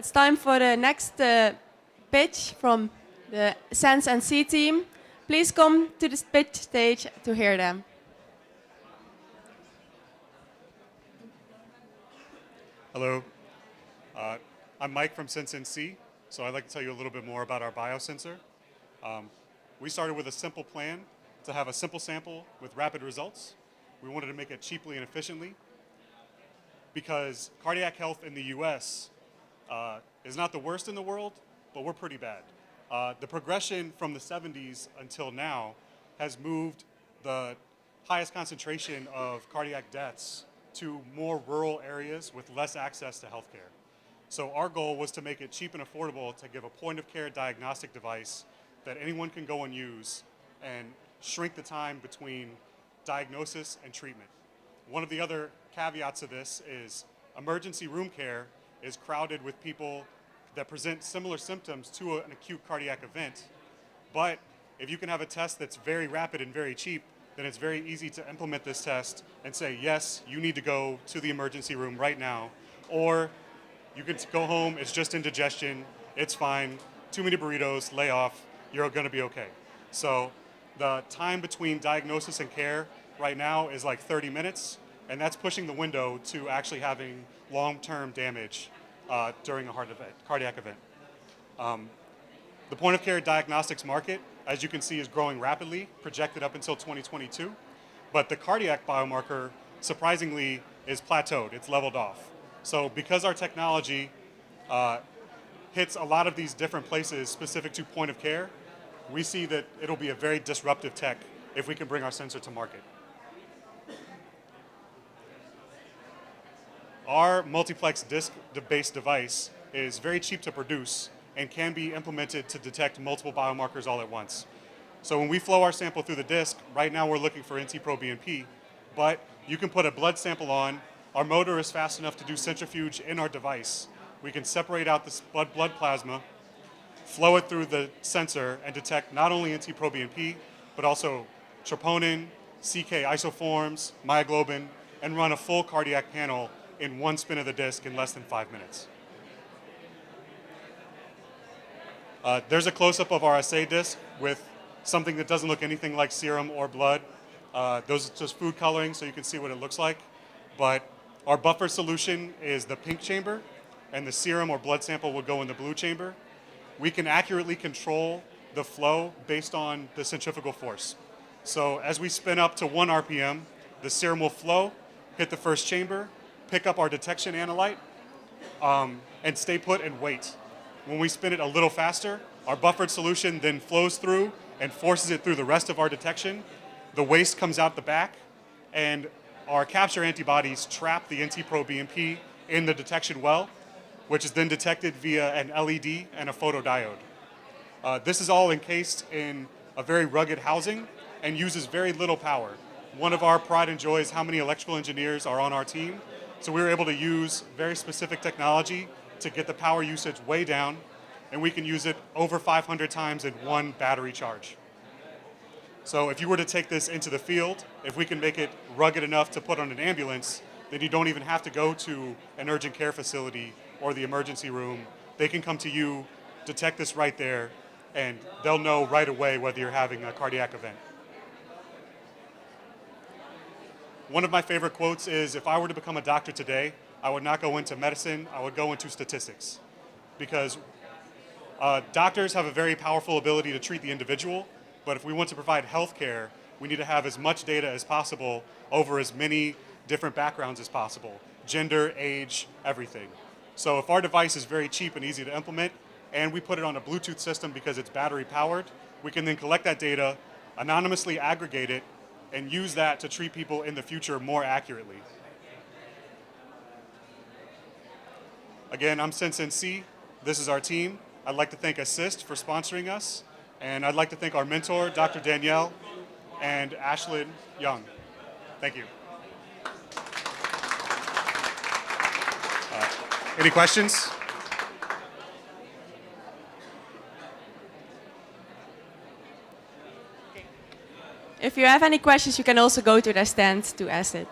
It's time for the next pitch from the SensNC team. Please come to the pitch stage to hear them. Hello, I'm Mike from SensNC, so I'd like to tell you a little bit more about our biosensor. We started with a simple plan to have a simple sample with rapid results. We wanted to make it cheaply and efficiently because cardiac health in the US is not the worst in the world, but we're pretty bad. The progression from the 70s until now has moved the highest concentration of cardiac deaths to more rural areas with less access to healthcare. So our goal was to make it cheap and affordable to give a point-of-care diagnostic device that anyone can go and use and shrink the time between diagnosis and treatment. One of the other caveats of this is emergency room care is crowded with people that present similar symptoms to an acute cardiac event. But if you can have a test that's very rapid and very cheap, then it's very easy to implement this test and say, yes, you need to go to the emergency room right now. Or you can go home, it's just indigestion, it's fine, too many burritos, lay off, you're gonna be okay. So the time between diagnosis and care right now is like 30 minutes, and that's pushing the window to actually having long-term damage during a cardiac event. The point-of-care diagnostics market, as you can see, is growing rapidly, projected up until 2022. But the cardiac biomarker, surprisingly, is plateaued. It's leveled off. So because our technology hits a lot of these different places specific to point of care, we see that it'll be a very disruptive tech if we can bring our sensor to market. Our multiplex disc-based device is very cheap to produce and can be implemented to detect multiple biomarkers all at once. So when we flow our sample through the disc, right now we're looking for NT-proBNP, but you can put a blood sample on. Our motor is fast enough to do centrifuge in our device. We can separate out this blood plasma, flow it through the sensor, and detect not only NT-proBNP, but also troponin, CK isoforms, myoglobin, and run a full cardiac panel in one spin of the disc in less than 5 minutes. There's a close-up of our assay disc with something that doesn't look anything like serum or blood. Those are just food coloring, so you can see what it looks like. But our buffer solution is the pink chamber, and the serum or blood sample will go in the blue chamber. We can accurately control the flow based on the centrifugal force. So as we spin up to 1 RPM, the serum will flow, hit the first chamber, pick up our detection analyte, and stay put and wait. When we spin it a little faster, our buffered solution then flows through and forces it through the rest of our detection. The waste comes out the back, and our capture antibodies trap the NT-proBNP in the detection well, which is then detected via an LED and a photodiode. This is all encased in a very rugged housing and uses very little power. One of our pride and joy is how many electrical engineers are on our team. So we were able to use very specific technology to get the power usage way down, and we can use it over 500 times in one battery charge. So if you were to take this into the field, if we can make it rugged enough to put on an ambulance, then you don't even have to go to an urgent care facility or the emergency room. They can come to you, detect this right there, and they'll know right away whether you're having a cardiac event. One of my favorite quotes is, if I were to become a doctor today, I would not go into medicine, I would go into statistics. Because doctors have a very powerful ability to treat the individual, but if we want to provide health care, we need to have as much data as possible over as many different backgrounds as possible. Gender, age, everything. So if our device is very cheap and easy to implement, and we put it on a Bluetooth system because it's battery powered, we can then collect that data, anonymously aggregate it, and use that to treat people in the future more accurately. Again, I'm SensNC. This is our team. I'd like to thank Assist for sponsoring us, and I'd like to thank our mentor, Dr. Danielle, and Ashlyn Young. Thank you. Any questions? If you have any questions, you can also go to the stand to ask it.